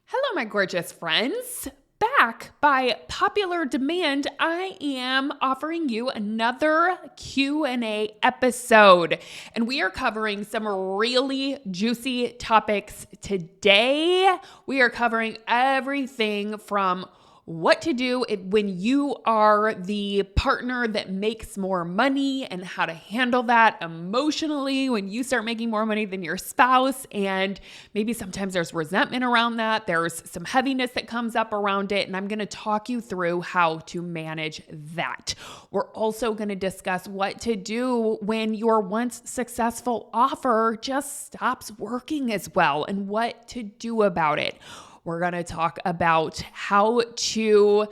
Hello, my gorgeous friends. Back by popular demand, I am offering you another Q&A episode, and we are covering some really juicy topics today. We are covering everything from what to do when you are the partner that makes more money and how to handle that emotionally when you start making more money than your spouse. And maybe sometimes there's resentment around that. There's some heaviness that comes up around it. And I'm going to talk you through how to manage that. We're also going to discuss what to do when your once successful offer just stops working as well and what to do about it. We're going to talk about how to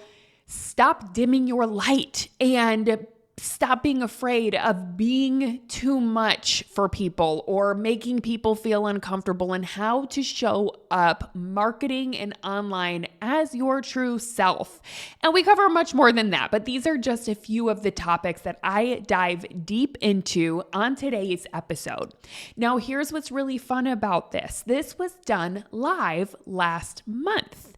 stop dimming your light and stop being afraid of being too much for people or making people feel uncomfortable, and how to show up marketing and online as your true self. And we cover much more than that, but these are just a few of the topics that I dive deep into on today's episode. Now, here's what's really fun about this. This was done live last month.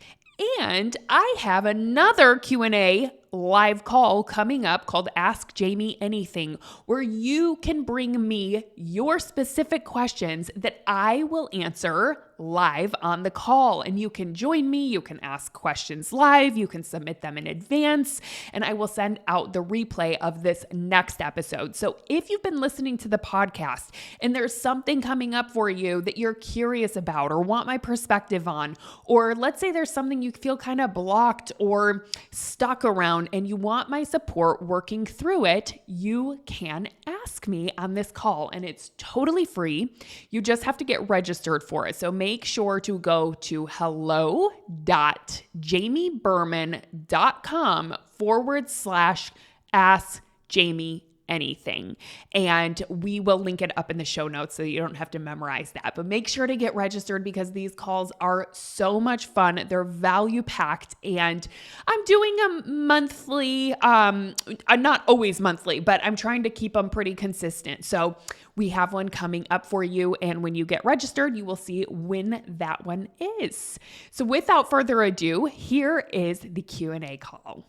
And I have another Q&A live call coming up called Ask Jamie Anything, where you can bring me your specific questions that I will answer live on the call. And you can join me, you can ask questions live, you can submit them in advance, and I will send out the replay of this next episode. So if you've been listening to the podcast and there's something coming up for you that you're curious about or want my perspective on, or let's say there's something you feel kind of blocked or stuck around and you want my support working through it, you can ask me on this call, and it's totally free. You just have to get registered for it. So make sure to go to hello.jamieberman.com/ask Jamie anything. And we will link it up in the show notes so you don't have to memorize that. But make sure to get registered because these calls are so much fun. They're value packed, and I'm doing them monthly. Not always monthly, but I'm trying to keep them pretty consistent. So we have one coming up for you. And when you get registered, you will see when that one is. So without further ado, here is the Q&A call.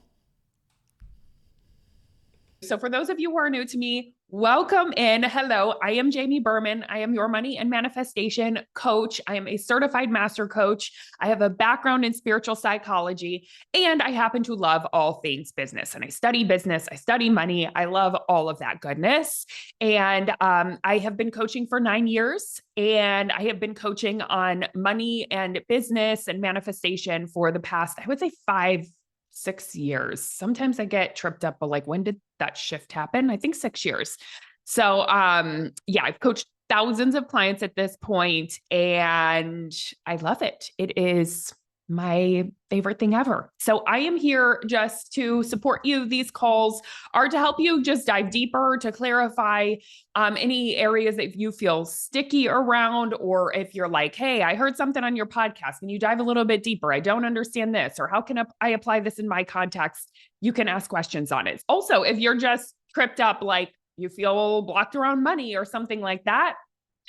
So for those of you who are new to me, welcome in. Hello, I am Jamie Berman. I am your money and manifestation coach. I am a certified master coach. I have a background in spiritual psychology, and I happen to love all things business. And I study business, I study money. I love all of that goodness. And I have been coaching for 9 years, and I have been coaching on money and business and manifestation for the past, I would say 5-6 years. Sometimes I get tripped up, but like, when did that shift happen? I think 6 years. So, I've coached thousands of clients at this point, and I love it. It is my favorite thing ever. So I am here just to support you. These calls are to help you just dive deeper, to clarify any areas that you feel sticky around, or if you're like, hey, I heard something on your podcast, and you dive a little bit deeper. I don't understand this, or how can I apply this in my context? You can ask questions on it. Also, if you're just tripped up, like you feel blocked around money or something like that,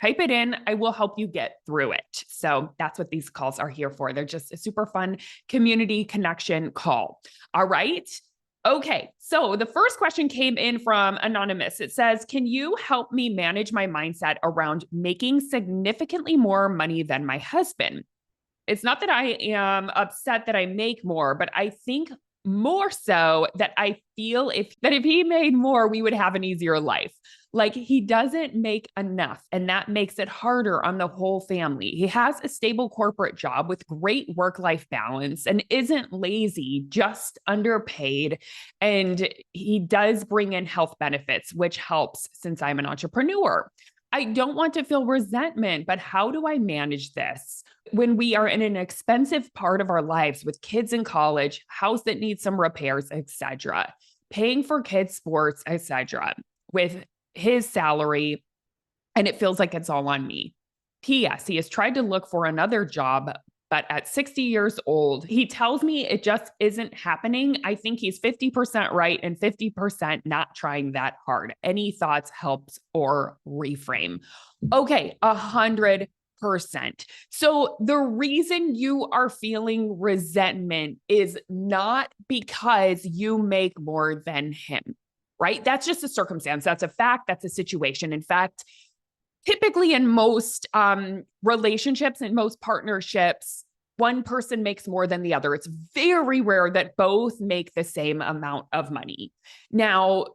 type it in. I will help you get through it. So that's what these calls are here for. They're just a super fun community connection call. All right. Okay. So the first question came in from Anonymous. It says, can you help me manage my mindset around making significantly more money than my husband? It's not that I am upset that I make more, but I think more so that I feel if he made more, we would have an easier life. Like, he doesn't make enough, and that makes it harder on the whole family. He has a stable corporate job with great work-life balance and isn't lazy, just underpaid. And he does bring in health benefits, which helps since I'm an entrepreneur. I don't want to feel resentment, but how do I manage this when we are in an expensive part of our lives with kids in college, house that needs some repairs, etc., paying for kids' sports, etc., with his salary, and it feels like it's all on me. P.S. He has tried to look for another job, but at 60 years old, he tells me it just isn't happening. I think he's 50% right and 50% not trying that hard. Any thoughts, helps, or reframe? Okay, 100%. So the reason you are feeling resentment is not because you make more than him, right? That's just a circumstance. That's a fact. That's a situation. In fact, typically in most relationships and most partnerships, one person makes more than the other. It's very rare that both make the same amount of money. Now,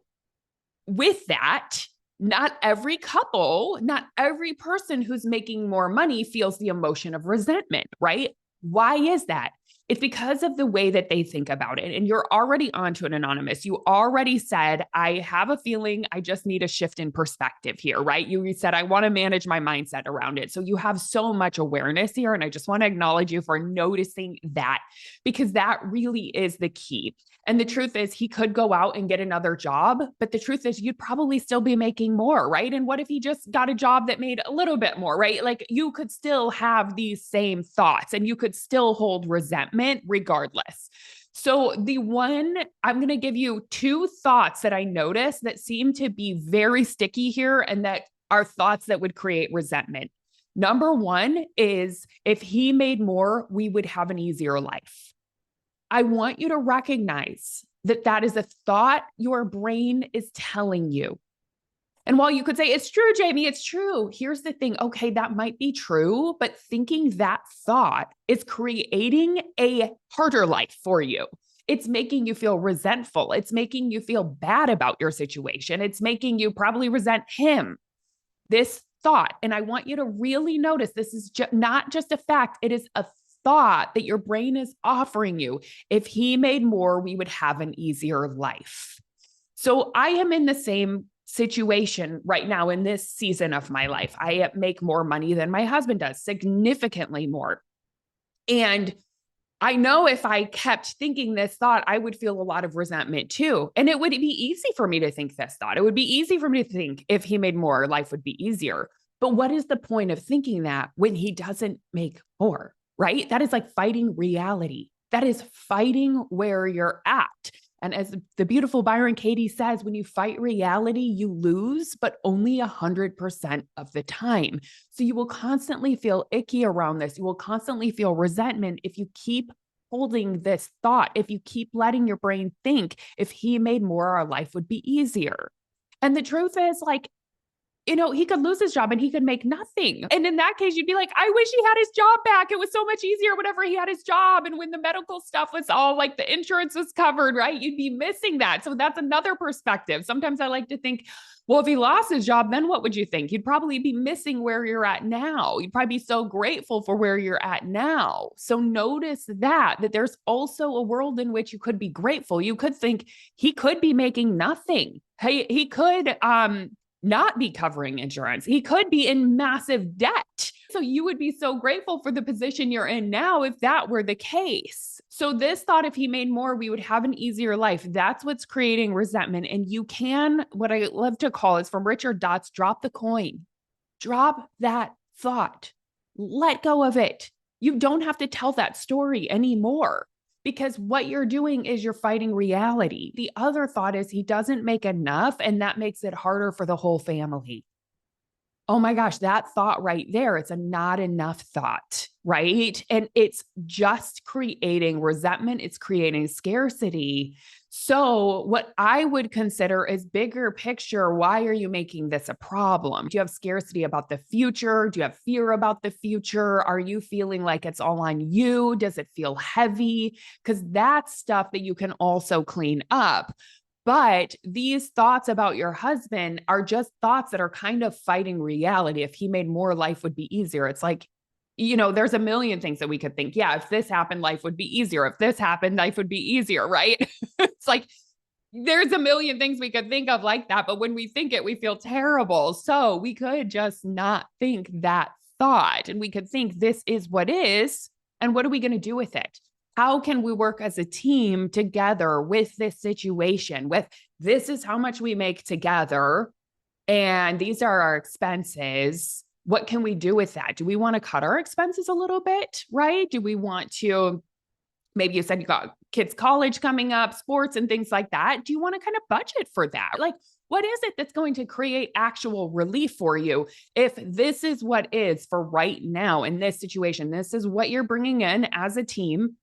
with that, not every couple, not every person who's making more money feels the emotion of resentment, right? Why is that? It's because of the way that they think about it. And you're already onto it, Anonymous. You already said, I have a feeling I just need a shift in perspective here, right? You said, I want to manage my mindset around it. So you have so much awareness here. And I just want to acknowledge you for noticing that, because that really is the key. And the truth is, he could go out and get another job, but the truth is, you'd probably still be making more, right? And what if he just got a job that made a little bit more, right? Like, you could still have these same thoughts and you could still hold resentment regardless. So I'm going to give you two thoughts that I noticed that seem to be very sticky here and that are thoughts that would create resentment. Number one is, if he made more, we would have an easier life. I want you to recognize that that is a thought your brain is telling you. And while you could say, it's true, Jamie, it's true. Here's the thing. Okay, that might be true, but thinking that thought is creating a harder life for you. It's making you feel resentful. It's making you feel bad about your situation. It's making you probably resent him. This thought, and I want you to really notice, this is not just a fact. It is a thought that your brain is offering you. If he made more, we would have an easier life. So I am in the same situation right now in this season of my life. I make more money than my husband does, significantly more. And I know if I kept thinking this thought, I would feel a lot of resentment too. And it would be easy for me to think this thought. It would be easy for me to think, if he made more, life would be easier. But what is the point of thinking that when he doesn't make more? Right? That is like fighting reality. That is fighting where you're at. And as the beautiful Byron Katie says, when you fight reality, you lose, but only 100% of the time. So you will constantly feel icky around this. You will constantly feel resentment if you keep holding this thought, if you keep letting your brain think, if he made more, our life would be easier. And the truth is, like, he could lose his job and he could make nothing. And in that case, you'd be like, I wish he had his job back. It was so much easier whenever he had his job. And when the medical stuff was all like, the insurance was covered, right? You'd be missing that. So that's another perspective. Sometimes I like to think, well, if he lost his job, then what would you think? You'd probably be missing where you're at now. You'd probably be so grateful for where you're at now. So notice that there's also a world in which you could be grateful. You could think he could be making nothing. He could, not be covering insurance. He could be in massive debt. So you would be so grateful for the position you're in now if that were the case. So this thought, if he made more, we would have an easier life. That's what's creating resentment. And you can, what I love to call is from Richard Dots, drop the coin. Drop that thought. Let go of it. You don't have to tell that story anymore. Because what you're doing is you're fighting reality. The other thought is he doesn't make enough, and that makes it harder for the whole family. Oh my gosh, that thought right there, it's a not enough thought, right? And it's just creating resentment. It's creating scarcity. So what I would consider is bigger picture. Why are you making this a problem? Do you have scarcity about the future? Do you have fear about the future? Are you feeling like it's all on you? Does it feel heavy? Because that's stuff that you can also clean up. But these thoughts about your husband are just thoughts that are kind of fighting reality. If he made more, life would be easier. It's like, there's a million things that we could think. Yeah, if this happened, life would be easier. If this happened, life would be easier, right? It's like, there's a million things we could think of like that. But when we think it, we feel terrible. So we could just not think that thought. And we could think this is what is. And what are we going to do with it? How can we work as a team together with this situation? With this is how much we make together, and these are our expenses. What can we do with that? Do we want to cut our expenses a little bit, right? Do we want to, maybe you said you got kids' college coming up, sports and things like that. Do you want to kind of budget for that? Like, What is it that's going to create actual relief for you? If this is what is for right now in this situation, this is what you're bringing in as a team,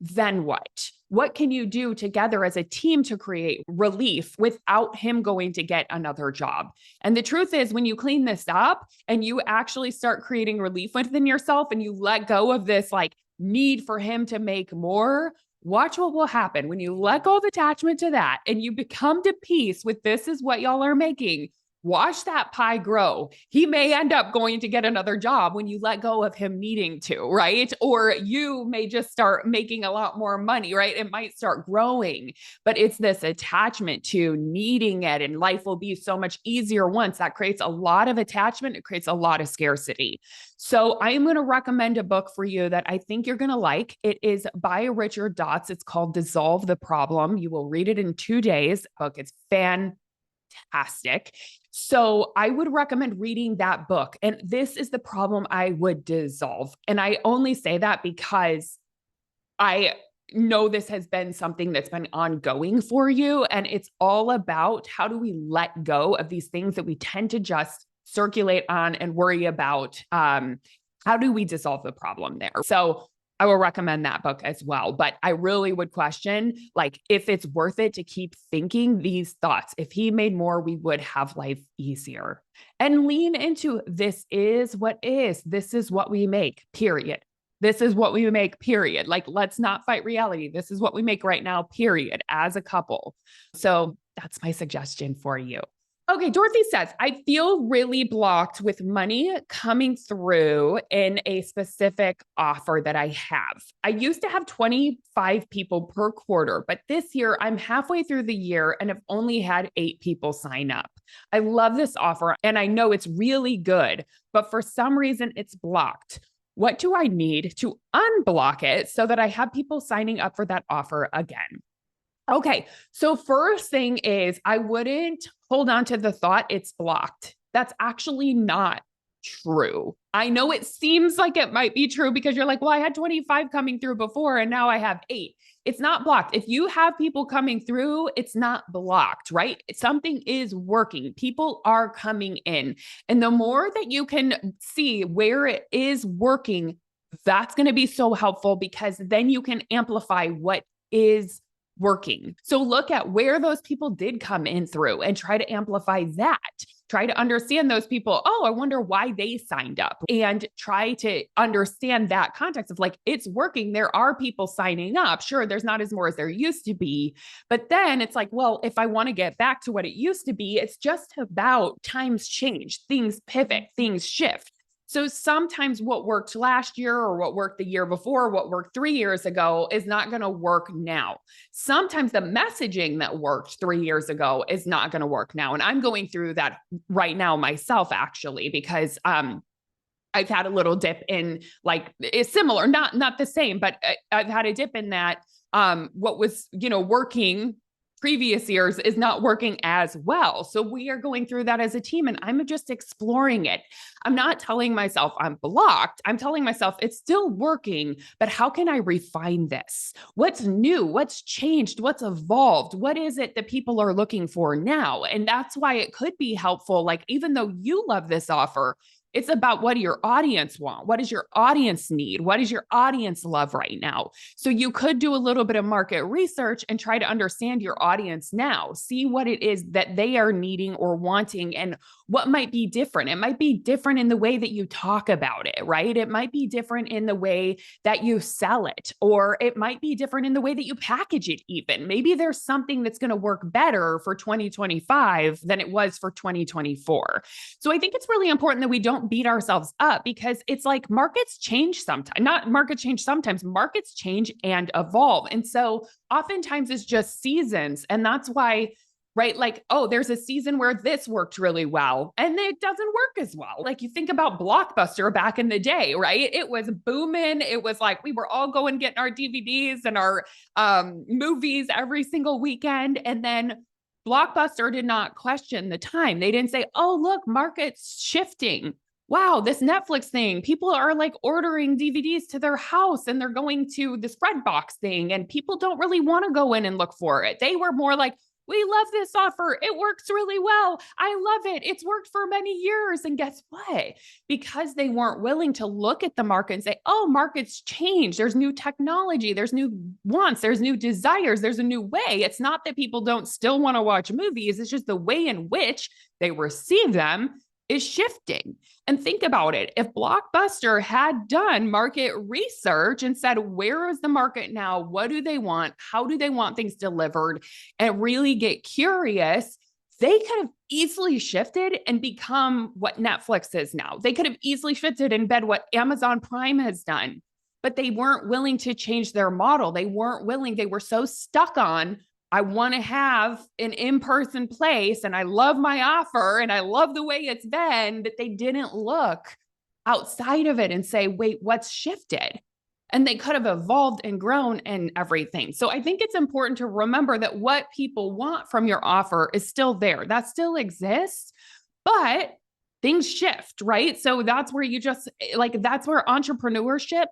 then what? What can you do together as a team to create relief without him going to get another job? And the truth is, when you clean this up and you actually start creating relief within yourself and you let go of this like need for him to make more, watch what will happen when you let go of attachment to that and you become to peace with this is what y'all are making. Watch that pie grow. He may end up going to get another job when you let go of him needing to, right? Or you may just start making a lot more money, right? It might start growing, but it's this attachment to needing it, and life will be so much easier once. That creates a lot of attachment. It creates a lot of scarcity. So I'm going to recommend a book for you that I think you're going to like. It is by Richard Dotz. It's called Dissolve the Problem. You will read it in 2 days. Book. It's fantastic. So I would recommend reading that book. And this is the problem I would dissolve. And I only say that because I know this has been something that's been ongoing for you. And it's all about how do we let go of these things that we tend to just circulate on and worry about. How do we dissolve the problem there? So I will recommend that book as well. But I really would question, like, if it's worth it to keep thinking these thoughts. If he made more, we would have life easier. And lean into this is what is. This is what we make, period. This is what we make, period. Like, let's not fight reality. This is what we make right now, period, as a couple. So that's my suggestion for you. Okay, Dorothy says, I feel really blocked with money coming through in a specific offer that I have. I used to have 25 people per quarter, but this year I'm halfway through the year and have only had 8 people sign up. I love this offer and I know it's really good, but for some reason it's blocked. What do I need to unblock it so that I have people signing up for that offer again? Okay, so first thing is I wouldn't hold on to the thought it's blocked. That's actually not true. I know it seems like it might be true because you're like, well, I had 25 coming through before and now I have 8. It's not blocked. If you have people coming through, it's not blocked, right? Something is working. People are coming in. And the more that you can see where it is working, that's going to be so helpful because then you can amplify what is working. So look at where those people did come in through and try to amplify that. Try to understand those people. Oh, I wonder why they signed up, and try to understand that context of like, it's working. There are people signing up. Sure, there's not as more as there used to be. But then it's like, well, if I want to get back to what it used to be, it's just about times change, things pivot, things shift. So sometimes what worked last year or what worked the year before, what worked 3 years ago is not going to work now. Sometimes the messaging that worked 3 years ago is not going to work now. And I'm going through that right now myself, actually, because I've had a little dip in, like, it's similar, not the same, but I've had a dip in that what was, working previous years is not working as well. So we are going through that as a team and I'm just exploring it. I'm not telling myself I'm blocked. I'm telling myself it's still working, but how can I refine this? What's new? What's changed? What's evolved? What is it that people are looking for now? And that's why it could be helpful. Like, even though you love this offer, it's about what do your audience want? What does your audience need? What does your audience love right now? So you could do a little bit of market research and try to understand your audience now. See what it is that they are needing or wanting and what might be different. It might be different in the way that you talk about it, right? It might be different in the way that you sell it, or it might be different in the way that you package it even. Maybe there's something that's going to work better for 2025 than it was for 2024. So I think it's really important that we don't beat ourselves up because it's like markets change sometimes, not markets change sometimes, markets change and evolve. And so oftentimes it's just seasons. And that's why, right? Like, oh, there's a season where this worked really well and it doesn't work as well. Like, you think about Blockbuster back in the day, right? It was booming. It was like, we were all going getting our DVDs and our movies every single weekend. And then Blockbuster did not question the time. They didn't say, oh, look, market's shifting. Wow, this Netflix thing, people are like ordering DVDs to their house and they're going to this Redbox thing and people don't really want to go in and look for it. They were more like, We love this offer. It works really well. I love it. It's worked for many years. And guess what? Because they weren't willing to look at the market and say, oh, markets change. There's new technology. There's new wants. There's new desires. There's a new way. It's not that people don't still want to watch movies. It's just the way in which they receive them is shifting. And think about it. If Blockbuster had done market research and said, where is the market now? What do they want? How do they want things delivered? And really get curious, they could have easily shifted and become what Netflix is now. They could have easily shifted and been what Amazon Prime has done, but they weren't willing to change their model. They weren't willing. They were so stuck on, I want to have an in-person place and I love my offer and I love the way it's been, that they didn't look outside of it and say, wait, what's shifted? And they could have evolved and grown and everything. So I think it's important to remember that what people want from your offer is still there. That still exists, but things shift, right? So that's where that's where entrepreneurship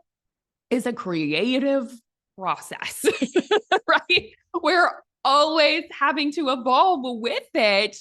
is a creative process, right? We're always having to evolve with it,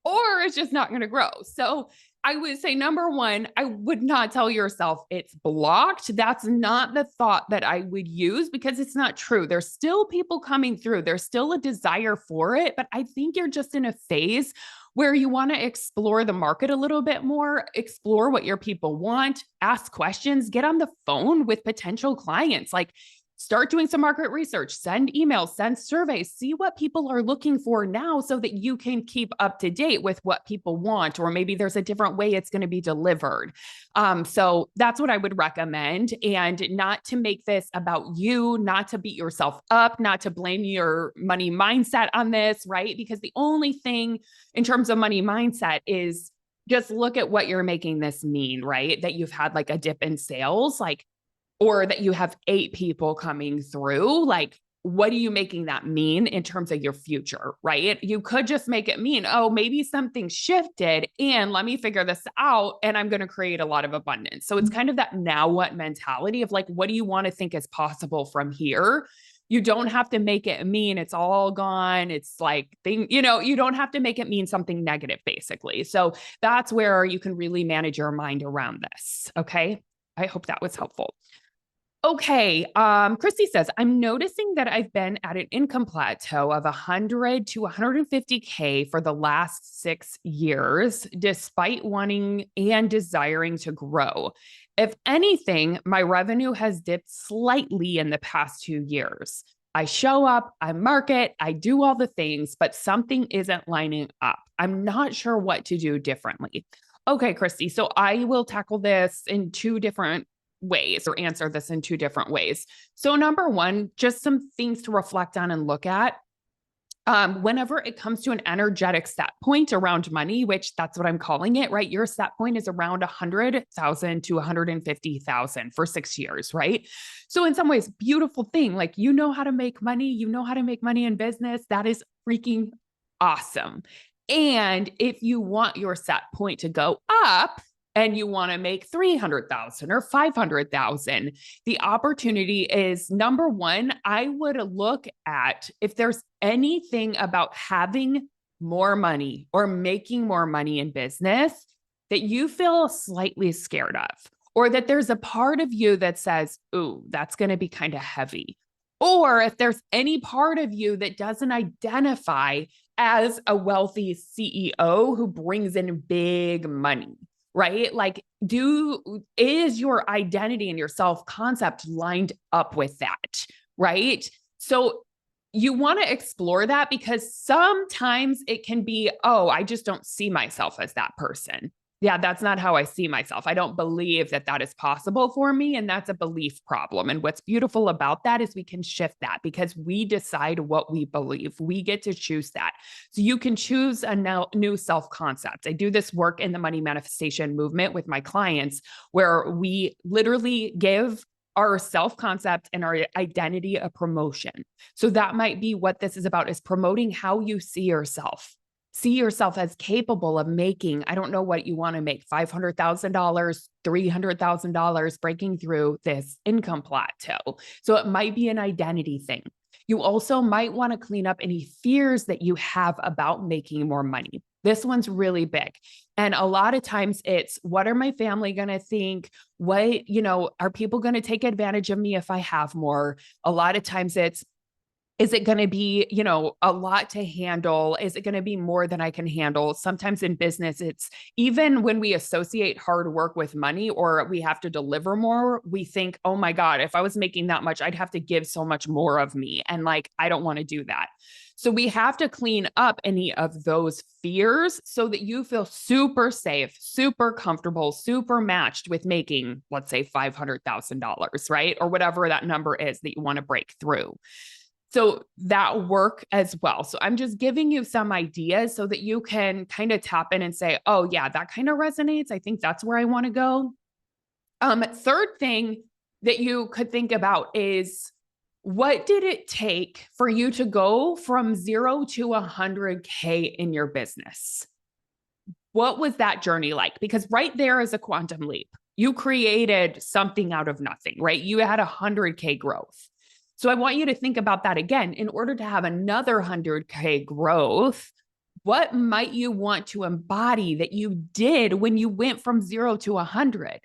or it's just not going to grow. So I would say, number one, I would not tell yourself it's blocked. That's not the thought that I would use, because it's not true. There's still people coming through. There's still a desire for it, but I think you're just in a phase where you want to explore the market a little bit more, explore what your people want, ask questions, get on the phone with potential clients. Like, start doing some market research, send emails, send surveys, see what people are looking for now so that you can keep up to date with what people want, or maybe there's a different way it's going to be delivered. So that's what I would recommend. And not to make this about you, not to beat yourself up, not to blame your money mindset on this, right? Because the only thing in terms of money mindset is just look at what you're making this mean, right? That you've had like a dip in sales, or that you have 8 people coming through. Like, what are you making that mean in terms of your future, right? You could just make it mean, oh, maybe something shifted and let me figure this out and I'm going to create a lot of abundance. So it's kind of that now what mentality of like, what do you want to think is possible from here? You don't have to make it mean it's all gone. It's like you don't have to make it mean something negative, basically. So that's where you can really manage your mind around this. Okay. I hope that was helpful. Okay. Christy says, I'm noticing that I've been at an income plateau of 100 to 150K for the last 6 years, despite wanting and desiring to grow. If anything, my revenue has dipped slightly in the past 2 years. I show up, I market, I do all the things, but something isn't lining up. I'm not sure what to do differently. Okay, Christy. So I will tackle this in 2 different ways, or answer this in 2 different ways. So number one, just some things to reflect on and look at. Whenever it comes to an energetic set point around money, which that's what I'm calling it, right? Your set point is around 100,000 to 150,000 for 6 years, right? So in some ways, beautiful thing, like, you know how to make money, you know how to make money in business. That is freaking awesome. And if you want your set point to go up, and you want to make 300,000 or 500,000, the opportunity is, number one, I would look at if there's anything about having more money or making more money in business that you feel slightly scared of, or that there's a part of you that says, ooh, that's going to be kind of heavy. Or if there's any part of you that doesn't identify as a wealthy CEO who brings in big money. Right? Like, is your identity and your self-concept lined up with that? Right? So you want to explore that, because sometimes it can be, oh, I just don't see myself as that person. Yeah, that's not how I see myself. I don't believe that that is possible for me. And that's a belief problem. And what's beautiful about that is we can shift that, because we decide what we believe. We get to choose that. So you can choose a new self-concept. I do this work in the money manifestation movement with my clients, where we literally give our self-concept and our identity a promotion. So that might be what this is about, is promoting how you see yourself. See yourself as capable of making, I don't know what you want to make, $500,000, $300,000, breaking through this income plateau. So it might be an identity thing. You also might want to clean up any fears that you have about making more money. This one's really big. And a lot of times it's, what are my family going to think? What, are people going to take advantage of me if I have more? A lot of times it's, is it going to be, a lot to handle? Is it going to be more than I can handle? Sometimes in business, it's even when we associate hard work with money or we have to deliver more, we think, oh my God, if I was making that much, I'd have to give so much more of me. And I don't want to do that. So we have to clean up any of those fears so that you feel super safe, super comfortable, super matched with making, let's say, $500,000, right? Or whatever that number is that you want to break through. So that work as well. So I'm just giving you some ideas so that you can kind of tap in and say, oh yeah, that kind of resonates. I think that's where I want to go. Third thing that you could think about is, what did it take for you to go from 0 to 100K in your business? What was that journey like? Because right there is a quantum leap. You created something out of nothing, right? You had 100K growth. So I want you to think about that again. In order to have another 100K growth, what might you want to embody that you did when you went from 0 to 100?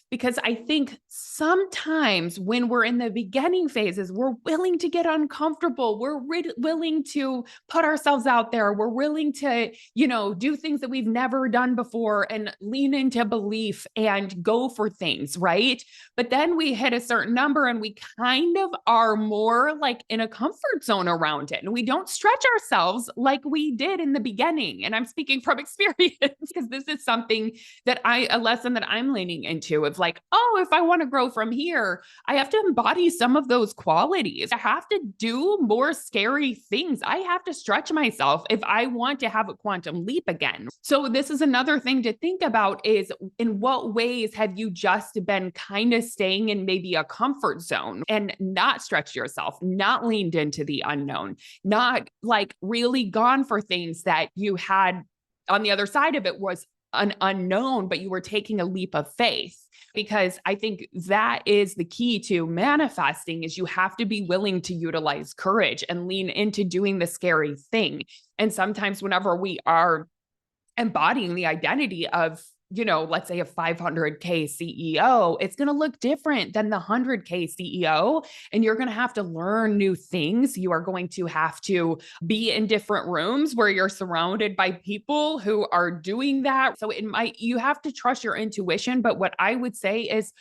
Because I think sometimes when we're in the beginning phases, we're willing to get uncomfortable. We're willing to put ourselves out there. We're willing to, do things that we've never done before and lean into belief and go for things, right? But then we hit a certain number and we kind of are more like in a comfort zone around it. And we don't stretch ourselves like we did in the beginning. And I'm speaking from experience because this is something that a lesson that I'm leaning into of if I want to grow from here, I have to embody some of those qualities. I have to do more scary things. I have to stretch myself if I want to have a quantum leap again. So this is another thing to think about is, in what ways have you just been kind of staying in maybe a comfort zone and not stretched yourself, not leaned into the unknown, not really gone for things that you had on the other side of it was an unknown, but you were taking a leap of faith. Because I think that is the key to manifesting, is you have to be willing to utilize courage and lean into doing the scary thing. And sometimes whenever we are embodying the identity of, let's say a 500K CEO, it's going to look different than the 100K CEO. And you're going to have to learn new things. You are going to have to be in different rooms where you're surrounded by people who are doing that. So you have to trust your intuition. But what I would say is,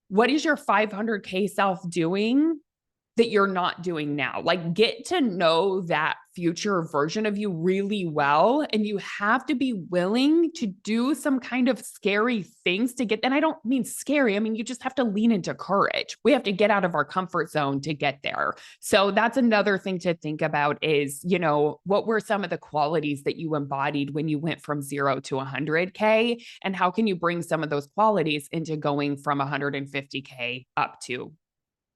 what is your 500K self doing that you're not doing now? Get to know that future version of you really well. And you have to be willing to do some kind of scary things to get, and I don't mean scary. I mean, you just have to lean into courage. We have to get out of our comfort zone to get there. So that's another thing to think about is, what were some of the qualities that you embodied when you went from 0 to 100K? And how can you bring some of those qualities into going from 150K up to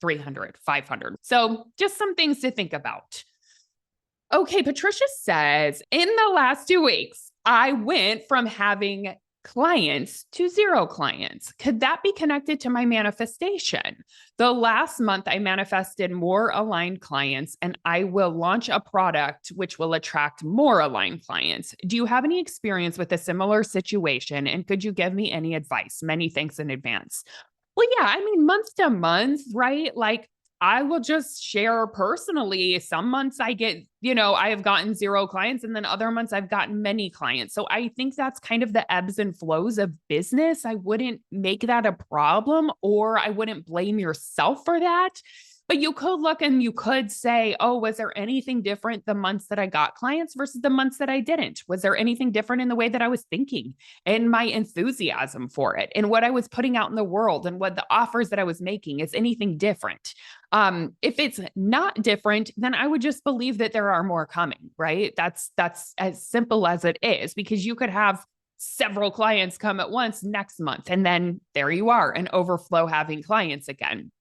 300, 500. So just some things to think about. Okay, Patricia says, in the last 2 weeks, I went from having clients to 0 clients. Could that be connected to my manifestation? The last month, I manifested more aligned clients, and I will launch a product which will attract more aligned clients. Do you have any experience with a similar situation? And could you give me any advice? Many thanks in advance. Well, yeah, I mean, month to month, right? I will just share personally. Some months I get, I have gotten 0 clients, and then other months I've gotten many clients. So I think that's kind of the ebbs and flows of business. I wouldn't make that a problem, or I wouldn't blame yourself for that. But you could look and you could say, oh, was there anything different the months that I got clients versus the months that I didn't? Was there anything different in the way that I was thinking and my enthusiasm for it and what I was putting out in the world and what the offers that I was making? Is anything different? If it's not different, then I would just believe that there are more coming, right? That's as simple as it is, because you could have several clients come at once next month, and then there you are, an overflow having clients again.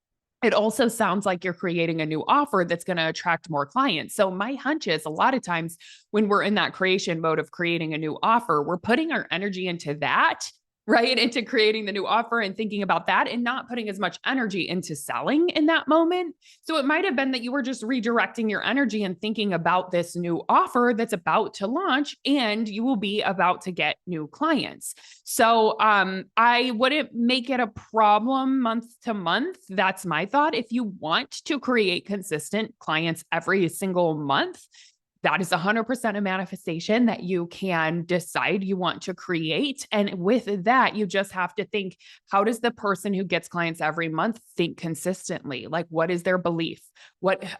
It also sounds like you're creating a new offer that's going to attract more clients. So my hunch is, a lot of times when we're in that creation mode of creating a new offer, we're putting our energy into that right? Into creating the new offer and thinking about that and not putting as much energy into selling in that moment. So it might have been that you were just redirecting your energy and thinking about this new offer that's about to launch and you will be about to get new clients. So I wouldn't make it a problem month to month. That's my thought. If you want to create consistent clients every single month, that is 100% a manifestation that you can decide you want to create. And with that, you just have to think, how does the person who gets clients every month think consistently? Like, what is their belief?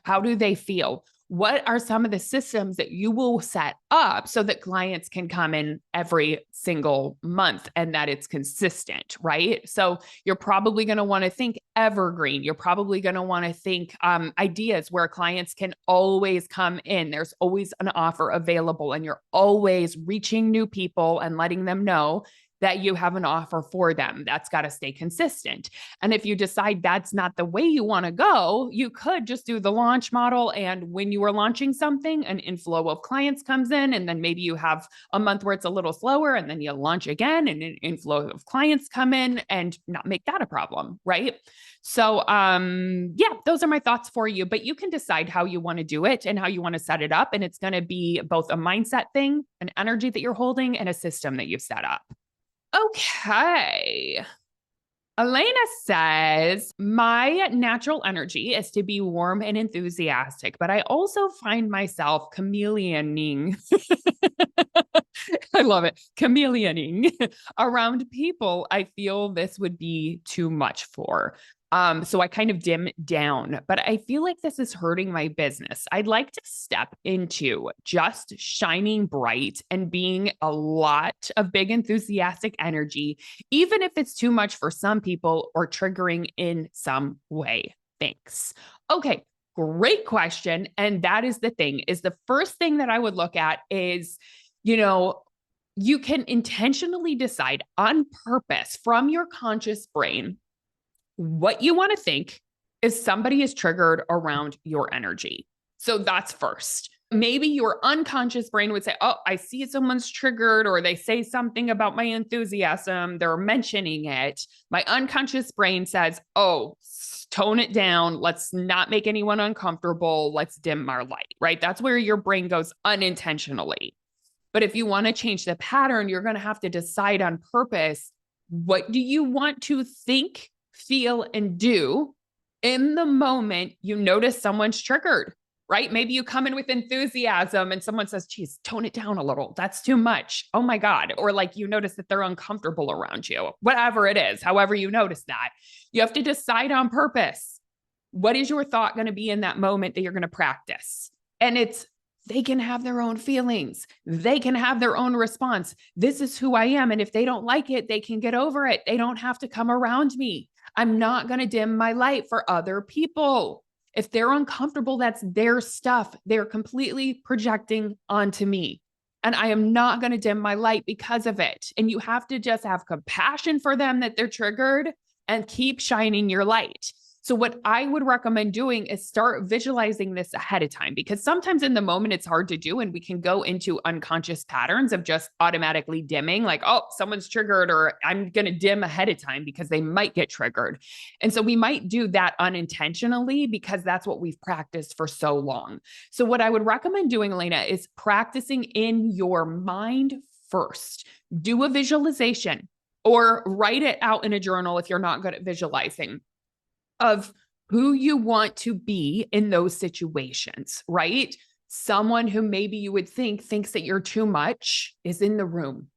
How do they feel? What are some of the systems that you will set up so that clients can come in every single month and that it's consistent, right? So you're probably going to want to think evergreen. You're probably going to want to think ideas where clients can always come in. There's always an offer available and you're always reaching new people and letting them know that you have an offer for them. That's got to stay consistent. And if you decide that's not the way you want to go, you could just do the launch model. And when you are launching something, an inflow of clients comes in, and then maybe you have a month where it's a little slower, and then you launch again, and an inflow of clients come in, and not make that a problem, right? So, yeah, those are my thoughts for you, but you can decide how you want to do it and how you want to set it up. And it's going to be both a mindset thing, an energy that you're holding, and a system that you've set up. Okay. Elena says, my natural energy is to be warm and enthusiastic, but I also find myself chameleoning. I love it. Chameleoning around people I feel this would be too much for. So I kind of dim down, but I feel like this is hurting my business. I'd like to step into just shining bright and being a lot of big enthusiastic energy, even if it's too much for some people or triggering in some way. Thanks. Okay. Great question. And that is the thing, is the first thing that I would look at is, you can intentionally decide on purpose from your conscious brain what you want to think if somebody is triggered around your energy. So that's first. Maybe your unconscious brain would say, oh, I see someone's triggered, or they say something about my enthusiasm. They're mentioning it. My unconscious brain says, oh, tone it down. Let's not make anyone uncomfortable. Let's dim our light, right? That's where your brain goes unintentionally. But if you want to change the pattern, you're going to have to decide on purpose, what do you want to think, feel, and do in the moment you notice someone's triggered, right? Maybe you come in with enthusiasm and someone says, geez, tone it down a little. That's too much. Oh my God. Or like you notice that they're uncomfortable around you, whatever it is, however you notice that. You have to decide on purpose. What is your thought going to be in that moment that you're going to practice? And they can have their own feelings. They can have their own response. This is who I am. And if they don't like it, they can get over it. They don't have to come around me. I'm not going to dim my light for other people. If they're uncomfortable, that's their stuff. They're completely projecting onto me. And I am not going to dim my light because of it. And you have to just have compassion for them that they're triggered and keep shining your light. So what I would recommend doing is start visualizing this ahead of time, because sometimes in the moment it's hard to do, and we can go into unconscious patterns of just automatically dimming, like, oh, someone's triggered, or I'm going to dim ahead of time because they might get triggered. And so we might do that unintentionally because that's what we've practiced for so long. So what I would recommend doing, Elena, is practicing in your mind first. Do a visualization or write it out in a journal if you're not good at visualizing, of who you want to be in those situations, right? Someone who maybe you would thinks that you're too much is in the room.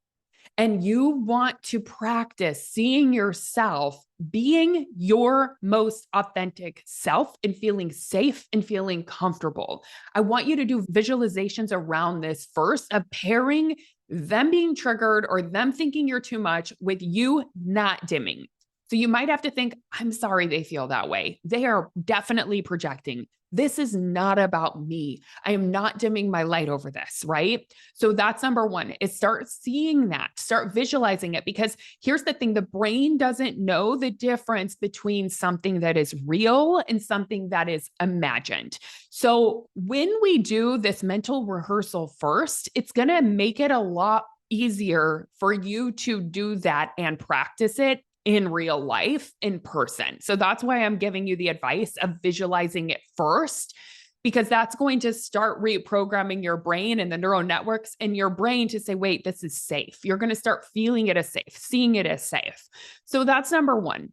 And you want to practice seeing yourself being your most authentic self and feeling safe and feeling comfortable. I want you to do visualizations around this first, of pairing them being triggered or them thinking you're too much with you not dimming. So you might have to think, I'm sorry they feel that way. They are definitely projecting. This is not about me. I am not dimming my light over this, right? So that's number one, is start seeing that, start visualizing it, because here's the thing, the brain doesn't know the difference between something that is real and something that is imagined. So when we do this mental rehearsal first, it's going to make it a lot easier for you to do that and practice it in real life, in person. So that's why I'm giving you the advice of visualizing it first, because that's going to start reprogramming your brain and the neural networks in your brain to say, wait, this is safe. You're going to start feeling it as safe, seeing it as safe. So that's number one.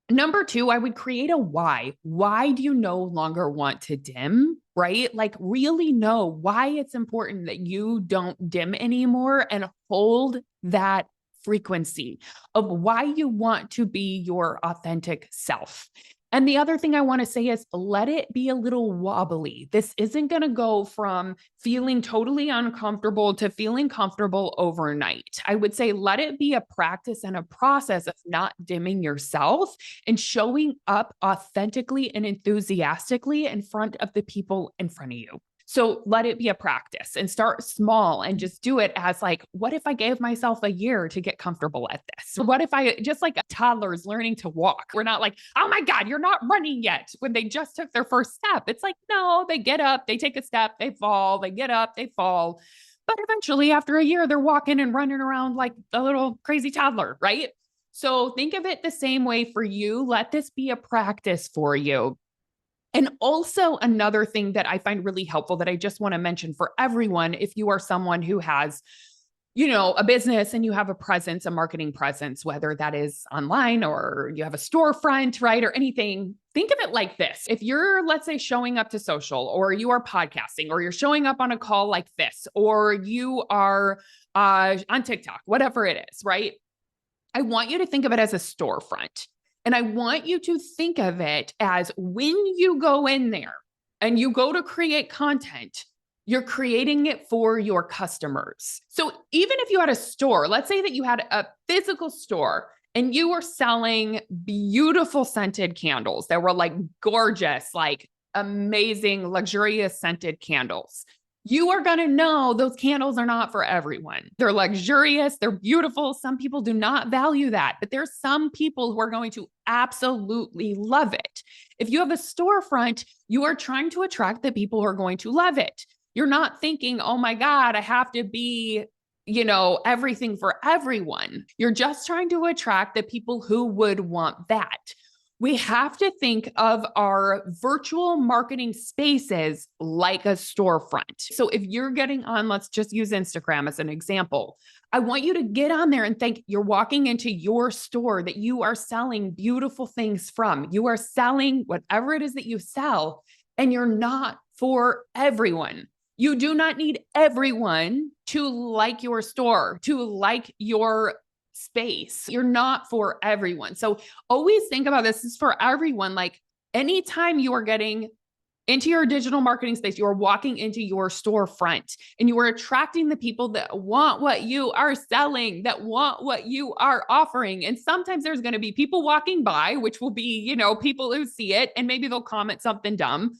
Number two, I would create a why. Why do you no longer want to dim, right? Like really know why it's important that you don't dim anymore, and hold that frequency of why you want to be your authentic self. And the other thing I want to say is let it be a little wobbly. This isn't going to go from feeling totally uncomfortable to feeling comfortable overnight. I would say let it be a practice and a process of not dimming yourself and showing up authentically and enthusiastically in front of the people in front of you. So let it be a practice and start small and just do it as like, what if I gave myself a year to get comfortable at this? What if I just like toddlers learning to walk? We're not like, oh my God, you're not running yet when they just took their first step. It's like, no, they get up, they take a step, they fall, they get up, they fall. But eventually after a year, they're walking and running around like a little crazy toddler, right? So think of it the same way for you. Let this be a practice for you. And also another thing that I find really helpful that I just want to mention for everyone, if you are someone who has, a business and you have a presence, a marketing presence, whether that is online or you have a storefront, right? Or anything, think of it like this. If you're, let's say, showing up to social, or you are podcasting, or you're showing up on a call like this, or you are on TikTok, whatever it is, right? I want you to think of it as a storefront. And I want you to think of it as when you go in there and you go to create content, you're creating it for your customers. So even if you had a store, let's say that you had a physical store and you were selling beautiful scented candles that were like gorgeous, like amazing, luxurious scented candles. You are going to know those candles are not for everyone. They're luxurious. They're beautiful. Some people do not value that, but there's some people who are going to absolutely love it. If you have a storefront, you are trying to attract the people who are going to love it. You're not thinking, oh my God, I have to be, everything for everyone. You're just trying to attract the people who would want that. We have to think of our virtual marketing spaces like a storefront. So if you're getting on, let's just use Instagram as an example. I want you to get on there and think you're walking into your store that you are selling beautiful things from. You are selling whatever it is that you sell, and you're not for everyone. You do not need everyone to like your store, to like your space. You're not for everyone. So always think about this is for everyone. Like anytime you are getting into your digital marketing space, you are walking into your storefront and you are attracting the people that want what you are selling, that want what you are offering. And sometimes there's going to be people walking by, which will be, people who see it and maybe they'll comment something dumb.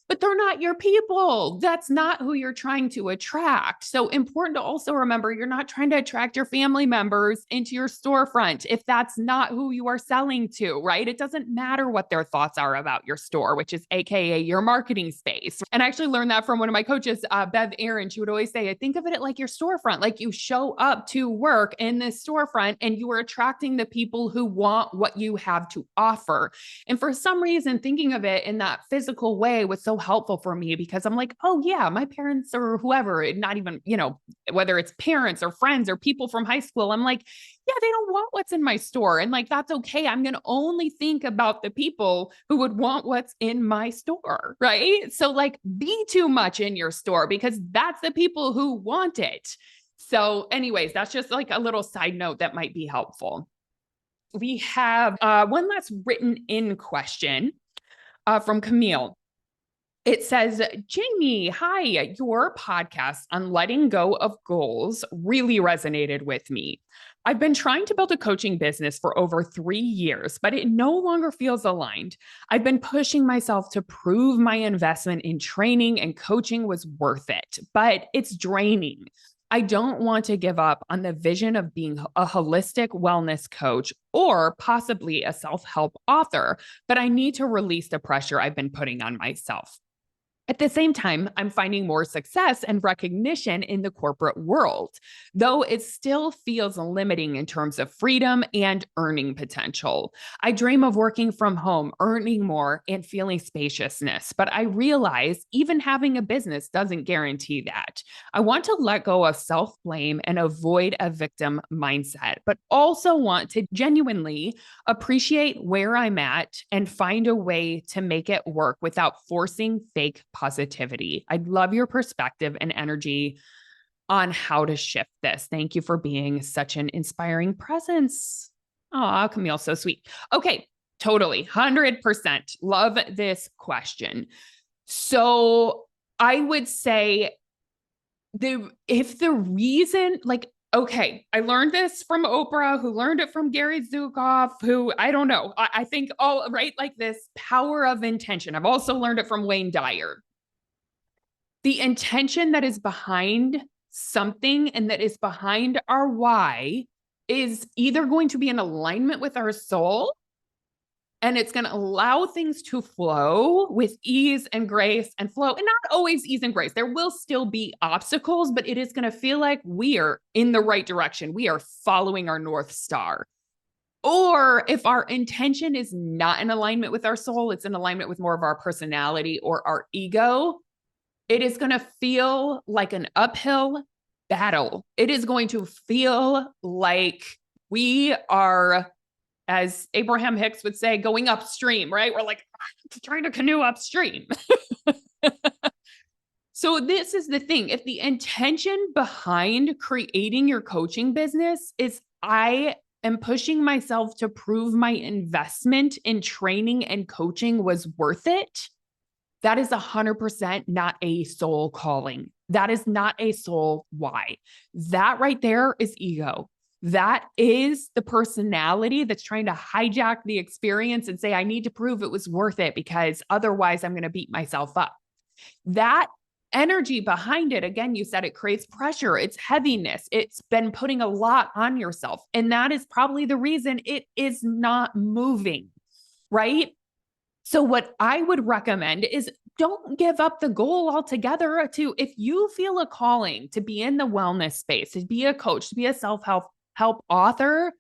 But they're not your people. That's not who you're trying to attract. So important to also remember, you're not trying to attract your family members into your storefront if that's not who you are selling to, right? It doesn't matter what their thoughts are about your store, which is AKA your marketing space. And I actually learned that from one of my coaches, Bev Aaron. She would always say, think of it like your storefront, like you show up to work in this storefront and you are attracting the people who want what you have to offer. And for some reason, thinking of it in that physical way was so helpful for me because I'm like, oh yeah, my parents or whoever, not even, whether it's parents or friends or people from high school, I'm like, yeah, they don't want what's in my store. And like, that's okay. I'm going to only think about the people who would want what's in my store, right? So like be too much in your store because that's the people who want it. So anyways, that's just like a little side note that might be helpful. We have one last written in question from Camille. It says, Jamie, hi, your podcast on letting go of goals really resonated with me. I've been trying to build a coaching business for over 3 years, but it no longer feels aligned. I've been pushing myself to prove my investment in training and coaching was worth it, but it's draining. I don't want to give up on the vision of being a holistic wellness coach or possibly a self-help author, but I need to release the pressure I've been putting on myself. At the same time, I'm finding more success and recognition in the corporate world, though it still feels limiting in terms of freedom and earning potential. I dream of working from home, earning more, and feeling spaciousness, but I realize even having a business doesn't guarantee that. I want to let go of self-blame and avoid a victim mindset, but also want to genuinely appreciate where I'm at and find a way to make it work without forcing fake positivity. I'd love your perspective and energy on how to shift this. Thank you for being such an inspiring presence. Oh, Camille, so sweet. Okay, totally. 100%. Love this question. So I would say if the reason, like, okay, I learned this from Oprah, who learned it from Gary Zukav, who I don't know. I think all right, like this power of intention. I've also learned it from Wayne Dyer. The intention that is behind something and that is behind our why is either going to be in alignment with our soul, and it's going to allow things to flow with ease and grace and flow. And not always ease and grace. There will still be obstacles, but it is going to feel like we are in the right direction. We are following our North Star. Or if our intention is not in alignment with our soul, it's in alignment with more of our personality or our ego, it is going to feel like an uphill battle. It is going to feel like we are, as Abraham Hicks would say, going upstream, right? We're like trying to canoe upstream. So this is the thing. If the intention behind creating your coaching business is I am pushing myself to prove my investment in training and coaching was worth it, that is 100% not a soul calling. That is not a soul why. That right there is ego. That is the personality that's trying to hijack the experience and say, I need to prove it was worth it because otherwise I'm going to beat myself up. That energy behind it, again, you said it creates pressure. It's heaviness. It's been putting a lot on yourself. And that is probably the reason it is not moving, right? So what I would recommend is don't give up the goal altogether. If you feel a calling to be in the wellness space, to be a coach, to be a self-help author,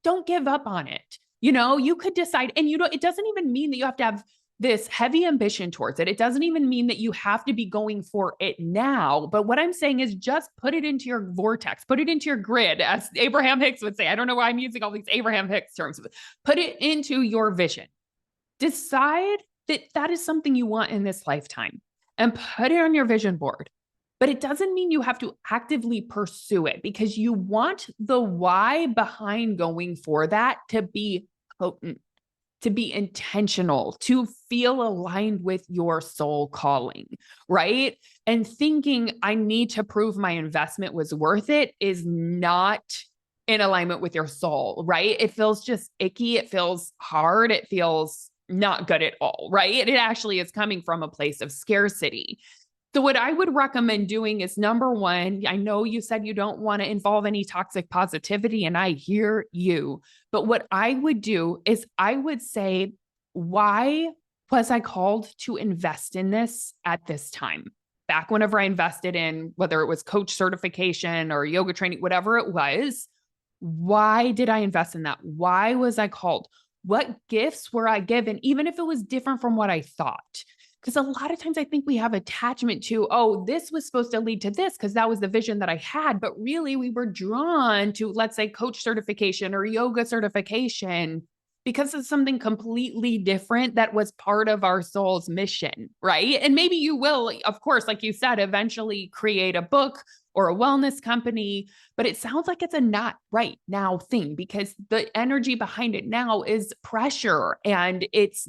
don't give up on it. You could decide, and it doesn't even mean that you have to have this heavy ambition towards it. It doesn't even mean that you have to be going for it now. But what I'm saying is just put it into your vortex, put it into your grid, as Abraham Hicks would say. I don't know why I'm using all these Abraham Hicks terms. Put it into your vision. Decide that is something you want in this lifetime and put it on your vision board. But it doesn't mean you have to actively pursue it, because you want the why behind going for that to be potent, to be intentional, to feel aligned with your soul calling, right? And thinking I need to prove my investment was worth it is not in alignment with your soul, right? It feels just icky. It feels hard. It feels not good at all, right? It actually is coming from a place of scarcity. So what I would recommend doing is, number one, I know you said you don't want to involve any toxic positivity, and I hear you. But what I would do is I would say, why was I called to invest in this at this time? Back whenever I invested in, whether it was coach certification or yoga training, whatever it was, why did I invest in that? Why was I called? What gifts were I given, even if it was different from what I thought? Because a lot of times I think we have attachment to, oh, this was supposed to lead to this because that was the vision that I had. But really, we were drawn to, let's say, coach certification or yoga certification because it's something completely different that was part of our soul's mission, right? And maybe you will, of course, like you said, eventually create a book or a wellness company, but it sounds like it's a not right now thing, because the energy behind it now is pressure, and it's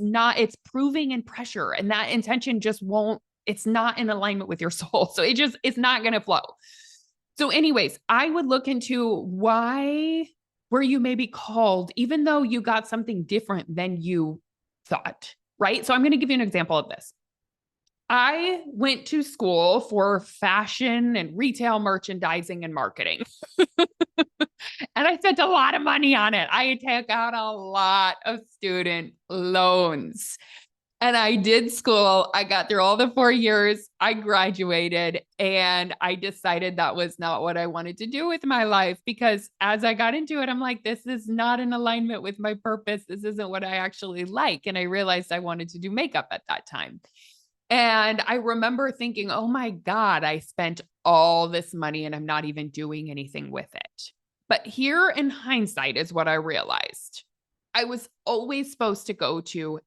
proving in pressure, and that intention just it's not in alignment with your soul. So it's not going to flow. So anyways, I would look into why were you maybe called, even though you got something different than you thought, right? So I'm going to give you an example of this. I went to school for fashion and retail merchandising and marketing. And I spent a lot of money on it. I took out a lot of student loans. And I did school. I got through all the 4 years. I graduated and I decided that was not what I wanted to do with my life because as I got into it, I'm like, this is not in alignment with my purpose. This isn't what I actually like. And I realized I wanted to do makeup at that time. And I remember thinking, oh my God, I spent all this money and I'm not even doing anything with it. But here in hindsight is what I realized. I was always supposed to go to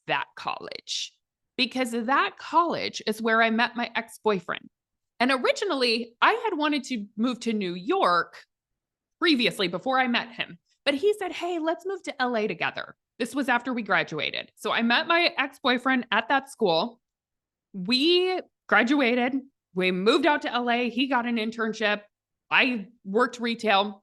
that college because that college is where I met my ex-boyfriend. And originally, I had wanted to move to New York previously before I met him. But he said, hey, let's move to LA together. This was after we graduated. So I met my ex-boyfriend at that school. We graduated. We moved out to LA. He got an internship. I worked retail.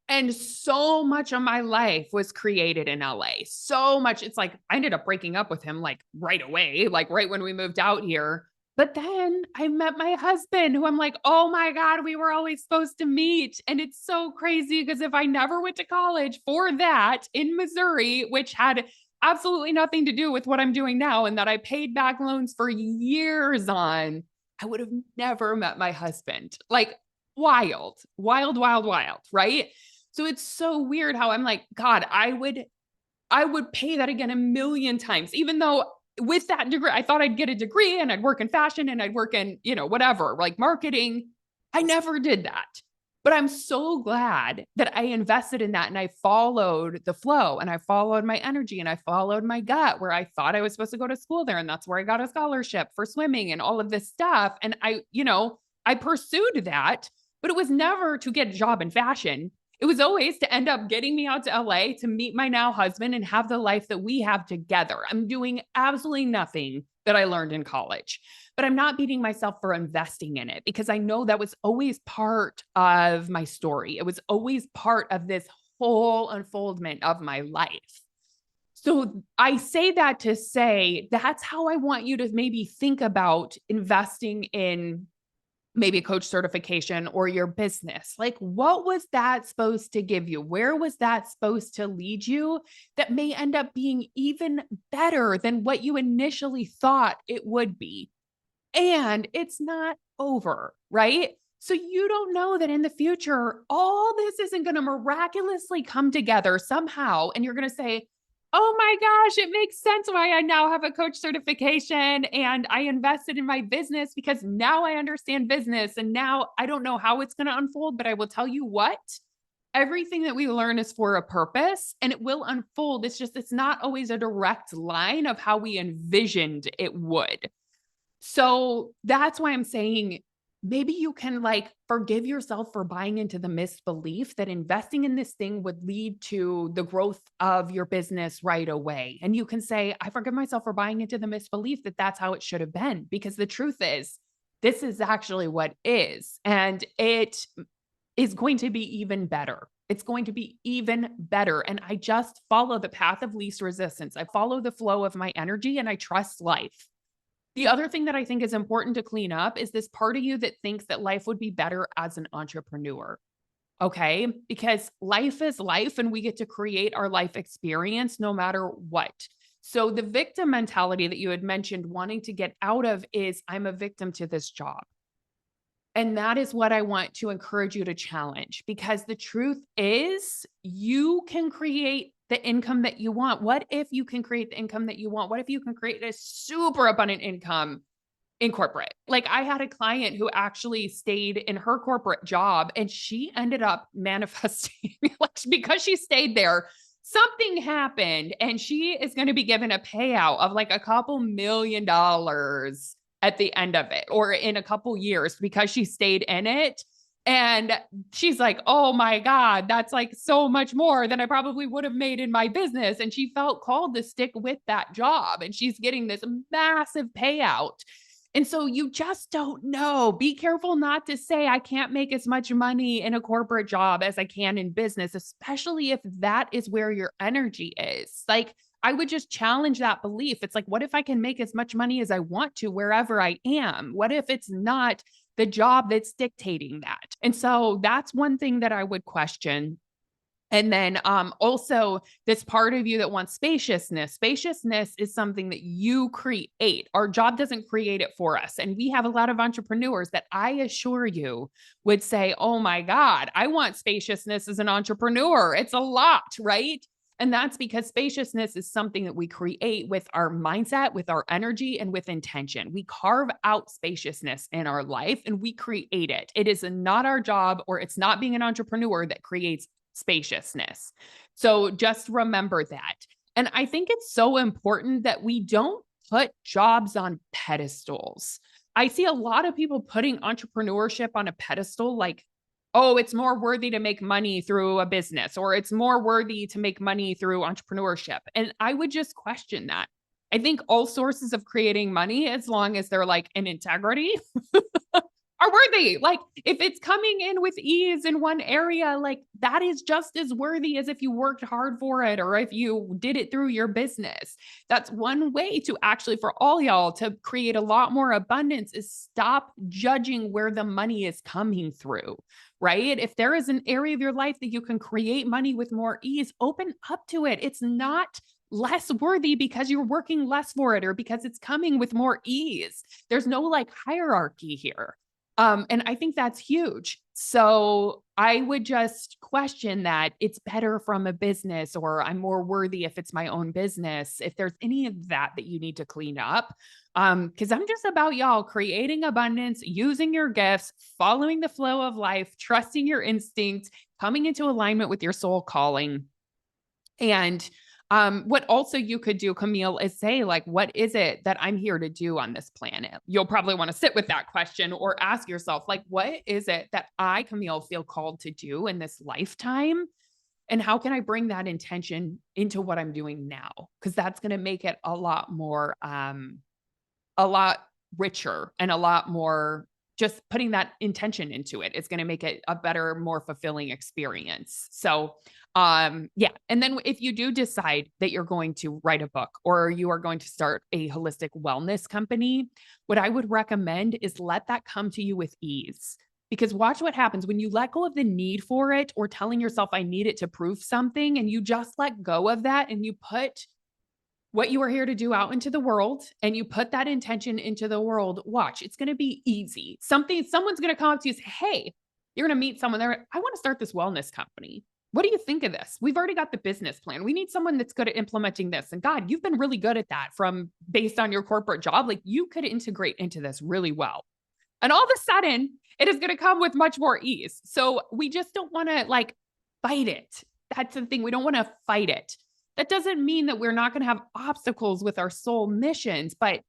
And so much of my life was created in LA. So much. It's like I ended up breaking up with him like right away, like right when we moved out here. But then I met my husband who I'm like, oh my God, we were always supposed to meet. And it's so crazy because if I never went to college for that in Missouri, which had absolutely nothing to do with what I'm doing now and that I paid back loans for years on, I would have never met my husband. Like wild, wild, wild, wild, right? So it's so weird how I'm like, God, I would pay that again a million times, even though with that degree, I thought I'd get a degree and I'd work in fashion and I'd work in, whatever, like marketing. I never did that. But I'm so glad that I invested in that and I followed the flow and I followed my energy and I followed my gut where I thought I was supposed to go to school there. And that's where I got a scholarship for swimming and all of this stuff. And I pursued that, but it was never to get a job in fashion. It was always to end up getting me out to LA to meet my now husband and have the life that we have together. I'm doing absolutely nothing that I learned in college, but I'm not beating myself for investing in it because I know that was always part of my story. It was always part of this whole unfoldment of my life. So I say that to say that's how I want you to maybe think about investing in maybe a coach certification or your business. Like, what was that supposed to give you? Where was that supposed to lead you that may end up being even better than what you initially thought it would be? And it's not over, right? So you don't know that in the future, all this isn't going to miraculously come together somehow. And you're going to say, oh my gosh, it makes sense why I now have a coach certification and I invested in my business because now I understand business. And now I don't know how it's going to unfold, but I will tell you what, everything that we learn is for a purpose and it will unfold. It's not always a direct line of how we envisioned it would. So that's why I'm saying maybe you can forgive yourself for buying into the misbelief that investing in this thing would lead to the growth of your business right away. And you can say, I forgive myself for buying into the misbelief that that's how it should have been, because the truth is, this is actually what is. And it is going to be even better. It's going to be even better. And I just follow the path of least resistance. I follow the flow of my energy and I trust life. The other thing that I think is important to clean up is this part of you that thinks that life would be better as an entrepreneur. Okay. Because life is life and we get to create our life experience no matter what. So the victim mentality that you had mentioned wanting to get out of is I'm a victim to this job. And that is what I want to encourage you to challenge, because the truth is you can create the income that you want. What if you can create the income that you want? What if you can create a super abundant income in corporate? Like I had a client who actually stayed in her corporate job and she ended up manifesting because she stayed there. Something happened and she is going to be given a payout of like a couple $1,000,000 at the end of it, or in a couple years because she stayed in it. And she's like, oh my God, that's like so much more than I probably would have made in my business. And she felt called to stick with that job. And she's getting this massive payout. And so you just don't know. Be careful not to say, I can't make as much money in a corporate job as I can in business, especially if that is where your energy is. Like, I would just challenge that belief. It's like, what if I can make as much money as I want to wherever I am? What if it's not the job that's dictating that? And so that's one thing that I would question. And then also this part of you that wants spaciousness. Spaciousness is something that you create. Our job doesn't create it for us. And we have a lot of entrepreneurs that I assure you would say, oh my God, I want spaciousness as an entrepreneur. It's a lot, right? And that's because spaciousness is something that we create with our mindset, with our energy, and with intention. We carve out spaciousness in our life and we create it. It is not our job, or it's not being an entrepreneur that creates spaciousness. So just remember that. And I think it's so important that we don't put jobs on pedestals. I see a lot of people putting entrepreneurship on a pedestal, like, oh, it's more worthy to make money through a business, or it's more worthy to make money through entrepreneurship. And I would just question that. I think all sources of creating money, as long as they're like in integrity, are worthy. Like if it's coming in with ease in one area, like that is just as worthy as if you worked hard for it or if you did it through your business. That's one way to actually, for all y'all, to create a lot more abundance is stop judging where the money is coming through, right? If there is an area of your life that you can create money with more ease, open up to it. It's not less worthy because you're working less for it or because it's coming with more ease. There's no like hierarchy here. And I think that's huge. So I would just question that it's better from a business, or I'm more worthy if it's my own business. If there's any of that that you need to clean up, because I'm just about y'all creating abundance, using your gifts, following the flow of life, trusting your instincts, coming into alignment with your soul calling. And what also you could do, Camille, is say, like, what is it that I'm here to do on this planet? You'll probably want to sit with that question or ask yourself, like, what is it that I, Camille, feel called to do in this lifetime? And how can I bring that intention into what I'm doing now? Because that's going to make it a lot more, a lot richer and a lot more, just putting that intention into it is going to make it a better, more fulfilling experience. So, yeah. And then if you do decide that you're going to write a book or you are going to start a holistic wellness company, what I would recommend is let that come to you with ease. Because watch what happens when you let go of the need for it or telling yourself, I need it to prove something, and you just let go of that and you put what you are here to do out into the world and you put that intention into the world. Watch, it's going to be easy. Someone's going to come up to you and say, hey, you're going to meet someone there. I want to start this wellness company. What do you think of this? We've already got the business plan. We need someone that's good at implementing this. And God, you've been really good at that from based on your corporate job. Like you could integrate into this really well. And all of a sudden, it is going to come with much more ease. So we just don't want to like fight it. That's the thing. We don't want to fight it. That doesn't mean that we're not going to have obstacles with our soul missions, but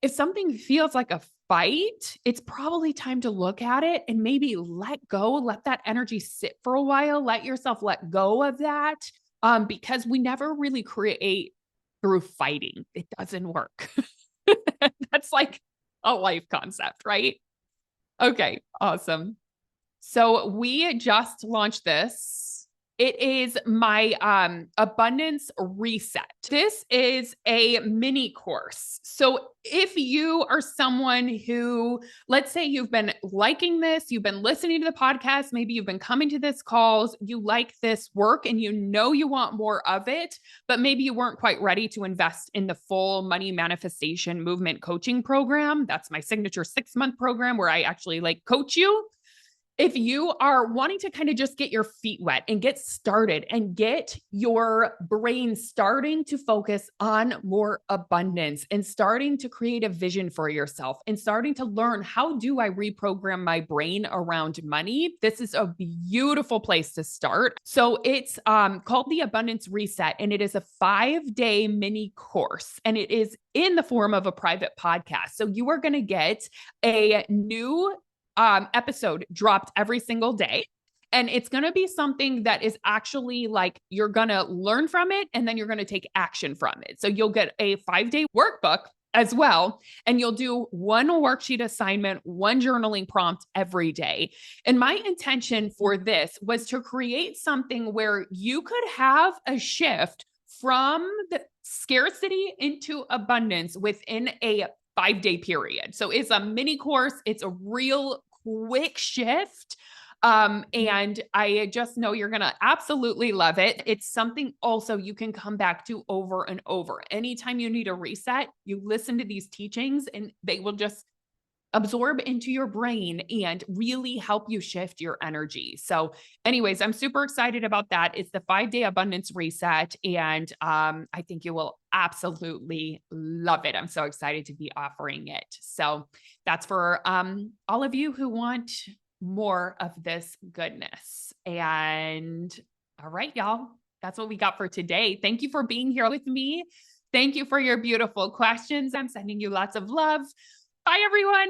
if something feels like a fight, it's probably time to look at it and maybe let go, let that energy sit for a while, let yourself let go of that, because we never really create through fighting. It doesn't work. That's like a life concept, right? Okay, awesome. So we just launched this. It is my abundance reset. This is a mini course. So if you are someone who, let's say you've been liking this, you've been listening to the podcast, maybe you've been coming to this calls, you like this work and you know you want more of it, but maybe you weren't quite ready to invest in the full money manifestation movement coaching program. That's my signature 6-month program where I actually like coach you. If you are wanting to kind of just get your feet wet and get started and get your brain starting to focus on more abundance and starting to create a vision for yourself and starting to learn, how do I reprogram my brain around money? This is a beautiful place to start. So it's called the Abundance Reset, and it is a 5-day mini course, and it is in the form of a private podcast. So you are going to get a new episode dropped every single day. And it's going to be something that is actually like, you're going to learn from it and then you're going to take action from it. So you'll get a 5-day workbook as well. And you'll do one worksheet assignment, one journaling prompt every day. And my intention for this was to create something where you could have a shift from the scarcity into abundance within a 5-day period. So it's a mini course. It's a real quick shift. And I just know you're going to absolutely love it. It's something also you can come back to over and over. Anytime you need a reset, you listen to these teachings and they will just absorb into your brain and really help you shift your energy. So anyways, I'm super excited about that. It's the 5-day abundance reset. And I think you will absolutely love it. I'm so excited to be offering it. So that's for all of you who want more of this goodness. And all right, y'all, that's what we got for today. Thank you for being here with me. Thank you for your beautiful questions. I'm sending you lots of love. Bye, everyone.